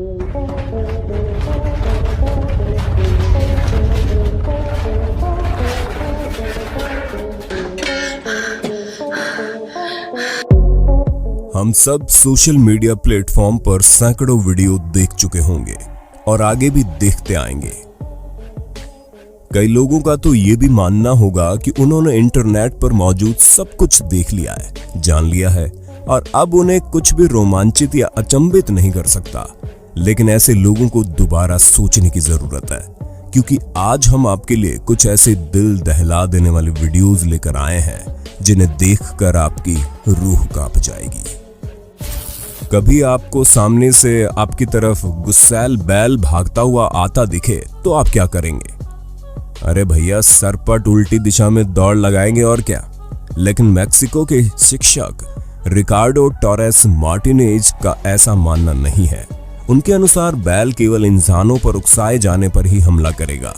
हम सब social media platform पर सैकड़ों वीडियो देख चुके होंगे और आगे भी देखते आएंगे। कई लोगों का तो ये भी मानना होगा कि उन्होंने इंटरनेट पर मौजूद सब कुछ देख लिया है, जान लिया है और अब उन्हें कुछ भी रोमांचित या अचंभित नहीं कर सकता। लेकिन ऐसे लोगों को दोबारा सोचने की जरूरत है, क्योंकि आज हम आपके लिए कुछ ऐसे दिल दहला देने वाले वीडियोस लेकर आए हैं जिन्हें देखकर आपकी रूह कांप जाएगी। कभी आपको सामने से आपकी तरफ गुस्सैल बैल भागता हुआ आता दिखे तो आप क्या करेंगे? अरे भैया, सरपट उल्टी दिशा में दौड़ लगाएंगे और क्या। लेकिन मेक्सिको के शिक्षक रिकार्डो टोरेस मार्टिनेज का ऐसा मानना नहीं है। उनके अनुसार बैल केवल इंसानों पर उकसाए जाने पर ही हमला करेगा।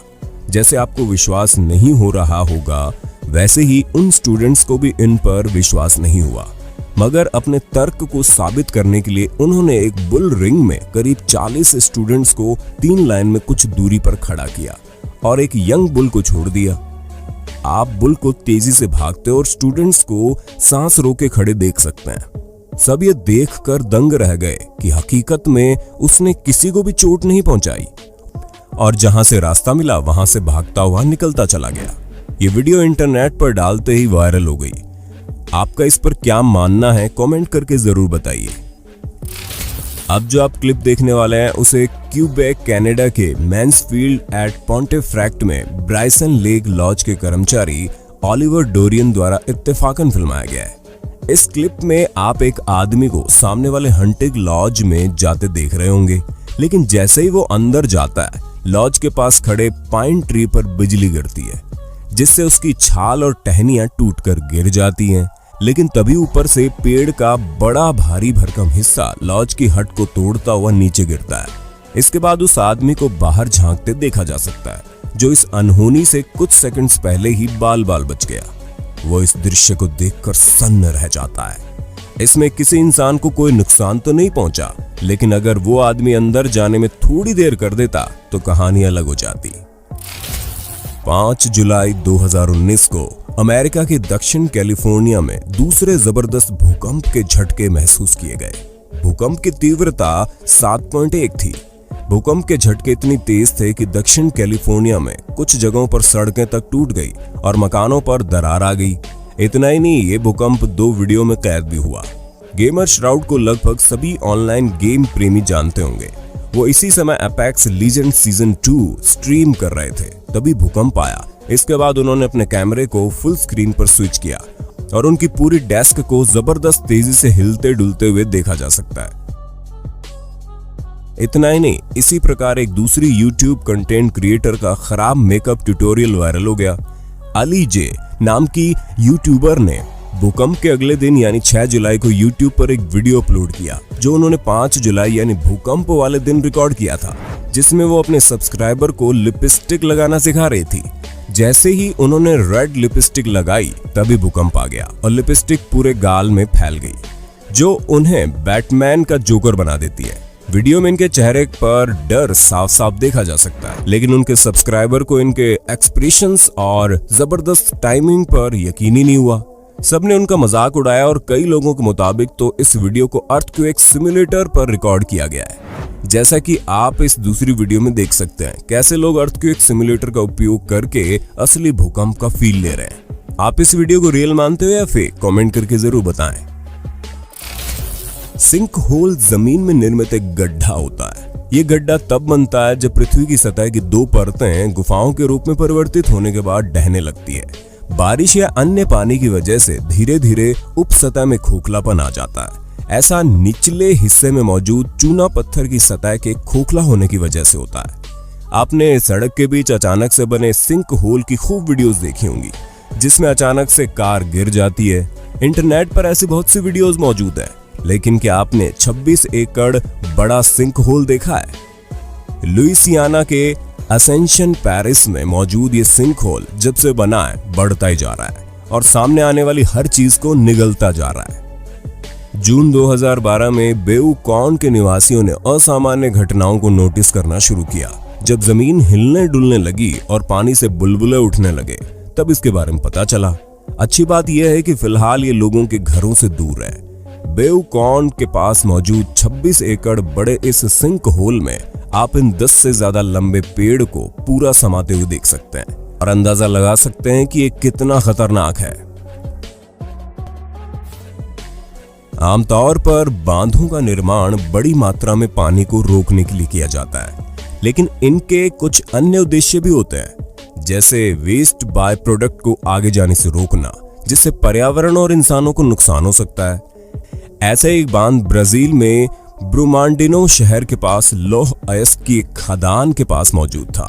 जैसे आपको विश्वास नहीं हो रहा होगा, वैसे ही उन स्टूडेंट्स को भी इन पर विश्वास नहीं हुआ। मगर अपने तर्क को साबित करने के लिए उन्होंने एक बुल रिंग में करीब 40 स्टूडेंट्स को 3 लाइन में कुछ दूरी पर खड़ा किया और एक यंग बुल को छोड़ दिया। आप बुल को तेजी से भागते और स्टूडेंट्स को सांस रोके खड़े देख सकते हैं। सब ये देखकर दंग रह गए कि हकीकत में उसने किसी को भी चोट नहीं पहुंचाई और जहां से रास्ता मिला वहां से भागता हुआ निकलता चला गया। ये वीडियो इंटरनेट पर डालते ही वायरल हो गई। आपका इस पर क्या मानना है, कमेंट करके जरूर बताइए। अब जो आप क्लिप देखने वाले हैं उसे क्यूबेक कनाडा के मैन्सफील्ड एट पॉन्टेफ्रैक्ट में ब्राइसन लेक लॉज के कर्मचारी ओलिवर डोरियन द्वारा इत्तेफाकन फिल्माया गया है। इस क्लिप में आप एक आदमी को सामने वाले हंटिंग लॉज में जाते देख रहे होंगे, लेकिन जैसे ही वो अंदर जाता है, लॉज के पास खड़े पाइन ट्री पर बिजली गिरती है, जिससे उसकी छाल और टहनियां टूटकर गिर जाती हैं। लेकिन तभी ऊपर से पेड़ का बड़ा भारी भरकम हिस्सा लॉज की हट को तोड़ता हुआ नीचे गिरता है। इसके बाद उस आदमी को बाहर झांकते देखा जा सकता है, जो इस अनहोनी से कुछ सेकंड्स पहले ही बाल बाल बच गया। वो इस दृश्य को देखकर सन्न रह जाता है। इसमें किसी इंसान को कोई नुकसान तो नहीं पहुंचा, लेकिन अगर वो आदमी अंदर जाने में थोड़ी देर कर देता तो कहानी अलग हो जाती। 5 जुलाई 2019 को अमेरिका के दक्षिण कैलिफोर्निया में दूसरे जबरदस्त भूकंप के झटके महसूस किए गए। भूकंप की तीव्रता 7.1 थी। भूकंप के झटके इतनी तेज थे कि दक्षिण कैलिफोर्निया में कुछ जगहों पर सड़कें तक टूट गई और मकानों पर दरार आ गई। इतना ही नहीं, ये भूकंप 2 वीडियो में कैद भी हुआ। गेमर श्राउड को लगभग सभी ऑनलाइन गेम प्रेमी जानते होंगे। वो इसी समय एपेक्स लीजेंड सीजन 2 स्ट्रीम कर रहे थे, तभी भूकंप आया। इसके बाद उन्होंने अपने कैमरे को फुल स्क्रीन पर स्विच किया और उनकी पूरी डेस्क को जबरदस्त तेजी से हिलते डुलते हुए देखा जा सकता है। इतना ही नहीं, इसी प्रकार एक दूसरी YouTube कंटेंट क्रिएटर का खराब मेकअप ट्यूटोरियल वायरल हो गया। अली जे नाम की यूट्यूबर ने भूकंप के अगले दिन यानी 6 जुलाई को YouTube पर एक वीडियो अपलोड किया, जो उन्होंने 5 जुलाई यानी भूकंप वाले दिन रिकॉर्ड किया था, जिसमें वो अपने सब्सक्राइबर को लिपस्टिक लगाना सिखा रही थी। जैसे ही उन्होंने रेड लिपस्टिक लगाई, तभी भूकंप आ गया और लिपस्टिक पूरे गाल में फैल गई, जो उन्हें बैटमैन का जोकर बना देती है। वीडियो में इनके चेहरे पर डर साफ साफ देखा जा सकता है, लेकिन उनके सब्सक्राइबर को इनके एक्सप्रेशंस और जबरदस्त टाइमिंग पर यकीन ही नहीं हुआ। सबने उनका मजाक उड़ाया और कई लोगों के मुताबिक तो इस वीडियो को अर्थक्वेक सिमुलेटर पर रिकॉर्ड किया गया है। जैसा कि आप इस दूसरी वीडियो में देख सकते हैं, कैसे लोग अर्थक्वेक सिमुलेटर का उपयोग करके असली भूकंप का फील ले रहे हैं। आप इस वीडियो को रियल मानते हो या फेक, कमेंट करके जरूर बताएं। सिंक होल जमीन में निर्मित एक गड्ढा होता है। ये गड्ढा तब बनता है जब पृथ्वी की सतह की 2 परतें गुफाओं के रूप में परिवर्तित होने के बाद ढहने लगती है। बारिश या अन्य पानी की वजह से धीरे धीरे उप सतह में खोखलापन आ जाता है। ऐसा निचले हिस्से में मौजूद चूना पत्थर की सतह के खोखला होने की वजह से होता है। आपने सड़क के बीच अचानक से बने सिंक होल की खूब वीडियोस देखी होंगी, जिसमें अचानक से कार गिर जाती है। इंटरनेट पर ऐसी बहुत सी वीडियोस मौजूद है, लेकिन क्या आपने 26 एकड़ बड़ा सिंक होल देखा है? लुइसियाना के असेंशन पेरिस में मौजूद ये सिंक होल जब से बना है बढ़ता ही जा रहा है और सामने आने वाली हर चीज को निगलता जा रहा है। जून 2012 में बेउकॉन के निवासियों ने असामान्य घटनाओं को नोटिस करना शुरू किया। जब जमीन हिलने डुलने लगी और पानी से बुलबुले उठने लगे तब इसके बारे में पता चला। अच्छी बात यह है कि फिलहाल ये लोगों के घरों से दूर है। बेउकॉन के पास मौजूद 26 एकड़ बड़े इस सिंक होल में आप इन 10 से ज्यादा लंबे पेड़ को पूरा समाते हुए देख सकते हैं और अंदाजा लगा सकते हैं कि ये कितना खतरनाक है। आमतौर पर बांधों का निर्माण बड़ी मात्रा में पानी को रोकने के लिए किया जाता है, लेकिन इनके कुछ अन्य उद्देश्य भी होते हैं, जैसे वेस्ट बाय प्रोडक्ट को आगे जाने से रोकना, जिससे पर्यावरण और इंसानों को नुकसान हो सकता है। ऐसे एक बांध ब्राजील में ब्रुमांडिनो शहर के पास लोह अयस्क की एक खदान के पास मौजूद था।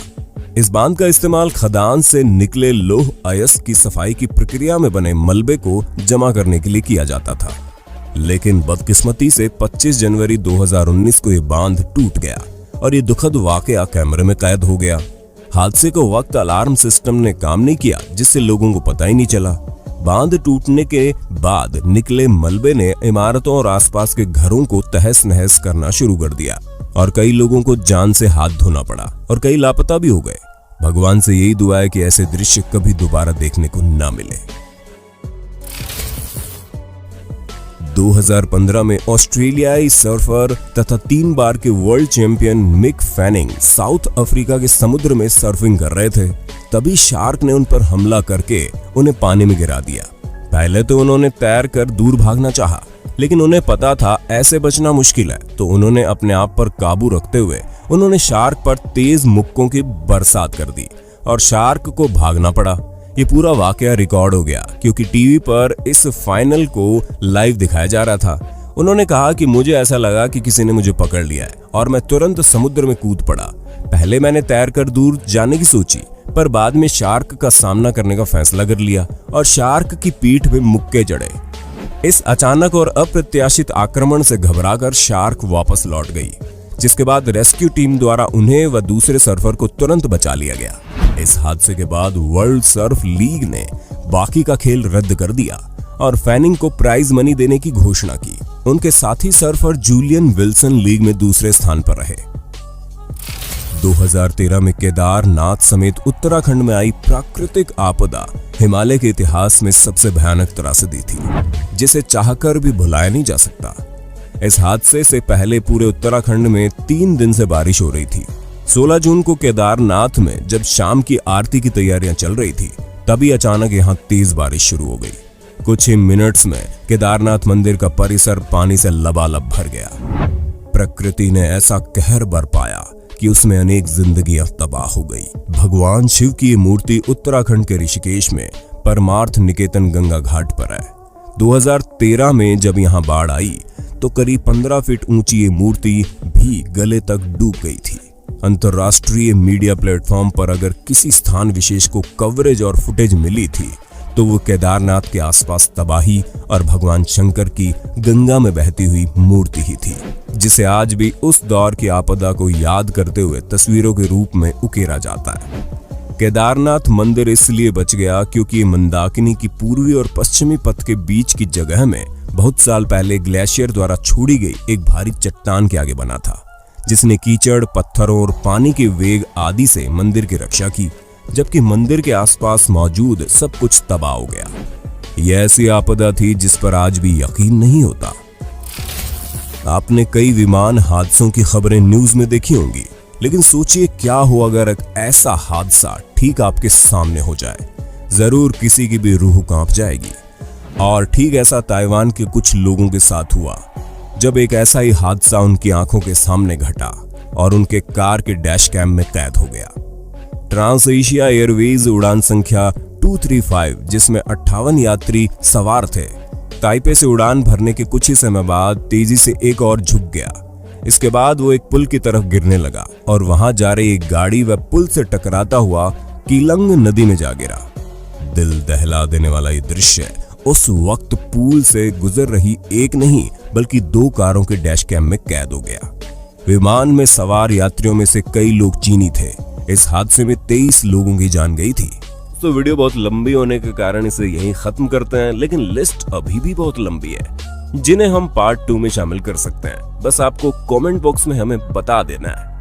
इस बांध का इस्तेमाल खदान से निकले लोह अयस्क की सफाई की प्रक्रिया में बने मलबे को जमा करने के लिए किया जाता था, लेकिन बदकिस्मती से 25 जनवरी 2019 को यह बांध टूट गया और ये दुखद वाकया कैमरे में कैद हो गया। हादसे को वक्त अलार्म सिस्टम ने काम नहीं किया, जिससे लोगों को पता ही नहीं चला। बांध टूटने के बाद निकले मलबे ने इमारतों और आसपास के घरों को तहस नहस करना शुरू कर दिया और कई लोगों को जान से हाथ धोना पड़ा और कई लापता भी हो गए। भगवान से यही दुआ है कि ऐसे दृश्य कभी दोबारा देखने को ना मिले। 2015 में ऑस्ट्रेलियाई सर्फर तथा 3 बार के world champion Mick Fanning South Africa के समुद्र में सर्फिंग कर रहे थे। तभी शार्क ने उन पर हमला करके उन्हें पानी में गिरा दिया। पहले तो उन्होंने तैर कर दूर भागना चाहा, लेकिन उन्हें पता था ऐसे बचना मुश्किल है, तो उन्होंने अपने आप पर काबू रखते हुए उन्होंने शार्क पर तेज मुक्कों की बरसात कर दी और शार्क को भागना पड़ा। ये पूरा वाकया रिकॉर्ड हो गया क्योंकि टीवी पर इस फाइनल को लाइव दिखाया जा रहा था। उन्होंने कहा कि मुझे ऐसा लगा कि किसी ने मुझे पकड़ लिया है और मैं तुरंत समुद्र में कूद पड़ा। पहले मैंने तैरकर दूर जाने की सोची, पर बाद में शार्क का सामना करने का फैसला कर लिया और शार्क की पीठ में मुक्के जड़े। इस अचानक और अप्रत्याशित आक्रमण से घबराकर शार्क वापस लौट गई, जिसके बाद रेस्क्यू टीम द्वारा उन्हें व दूसरे सर्फर को तुरंत बचा लिया गया। इस हादसे के बाद वर्ल्ड सर्फ लीग ने बाकी का खेल रद्द कर दिया और फैनिंग को प्राइज मनी देने की घोषणा की। उनके साथी सर्फर जूलियन विल्सन लीग में दूसरे स्थान पर रहे। 2013 में केदारनाथ समेत उत्तराखंड में आई प्राकृतिक आपदा हिमालय के इतिहास में सबसे भयानक त्रासदी थी, जिसे चाहकर भी भुलाया नहीं जा सकता। इस हादसे से पहले पूरे उत्तराखंड में 3 दिन से बारिश हो रही थी। 16 जून को केदारनाथ में जब शाम की आरती की तैयारियां चल रही थी, तभी अचानक यहां तेज बारिश शुरू हो गई। कुछ ही मिनट्स में केदारनाथ मंदिर का परिसर पानी से लबालब भर गया। प्रकृति ने ऐसा कहर बरपाया कि उसमें अनेक जिंदगियां तबाह हो गई। भगवान शिव की ये मूर्ति उत्तराखंड के ऋषिकेश में परमार्थ निकेतन गंगा घाट पर है। 2013 में जब यहाँ बाढ़ आई तो करीब 15 फीट ऊंची ये मूर्ति भी गले तक डूब गई थी। अंतर्राष्ट्रीय मीडिया प्लेटफॉर्म पर अगर किसी स्थान विशेष को कवरेज और फुटेज मिली थी तो वो केदारनाथ के आसपास तबाही और भगवान शंकर की गंगा में बहती हुई मूर्ति ही थी, जिसे आज भी उस दौर की आपदा को याद करते हुए तस्वीरों के रूप में उकेरा जाता है। केदारनाथ मंदिर इसलिए बच गया क्योंकि ये मंदाकिनी की पूर्वी और पश्चिमी पथ के बीच की जगह में बहुत साल पहले ग्लेशियर द्वारा छोड़ी गई एक भारी चट्टान के आगे बना था, जिसने कीचड़, पत्थरों और पानी के वेग आदि से मंदिर की रक्षा की, जबकि मंदिर के आसपास मौजूद सब कुछ तबाह हो गया। यह ऐसी आपदा थी जिस पर आज भी यकीन नहीं होता। आपने कई विमान हादसों की खबरें न्यूज में देखी होंगी, लेकिन सोचिए क्या हो अगर एक ऐसा हादसा ठीक आपके सामने हो जाए। जरूर किसी की भी रूह कांप जाएगी। और ठीक ऐसा ताइवान के कुछ लोगों के साथ हुआ, जब एक ऐसा ही हादसा उनकी आंखों के सामने घटा और उनके कार के डैश कैम में कैद हो गया। ट्रांस एशिया एयरवेज उड़ान संख्या 235, जिसमें 58 यात्री सवार थे, ताइपे से उड़ान भरने के कुछ ही समय बाद तेजी से एक और झुक गया। इसके बाद वो एक पुल की तरफ गिरने लगा और वहां जा रही एक गाड़ी व पुल से टकराता हुआ कीलंग नदी में जा गिरा। दिल दहला देने वाला ये दृश्य उस वक्त पुल से गुजर रही एक नहीं बल्कि 2 कारों के डैश कैम में कैद हो गया। विमान में सवार यात्रियों में से कई लोग चीनी थे। इस हादसे में 23 लोगों की जान गई थी। तो वीडियो बहुत लंबी होने के कारण इसे यहीं खत्म करते हैं, लेकिन लिस्ट अभी भी बहुत लंबी है। जिन्हें हम पार्ट 2 में शामिल कर सकते हैं। बस आपको कमेंट बॉक्स में हमें बता देना है।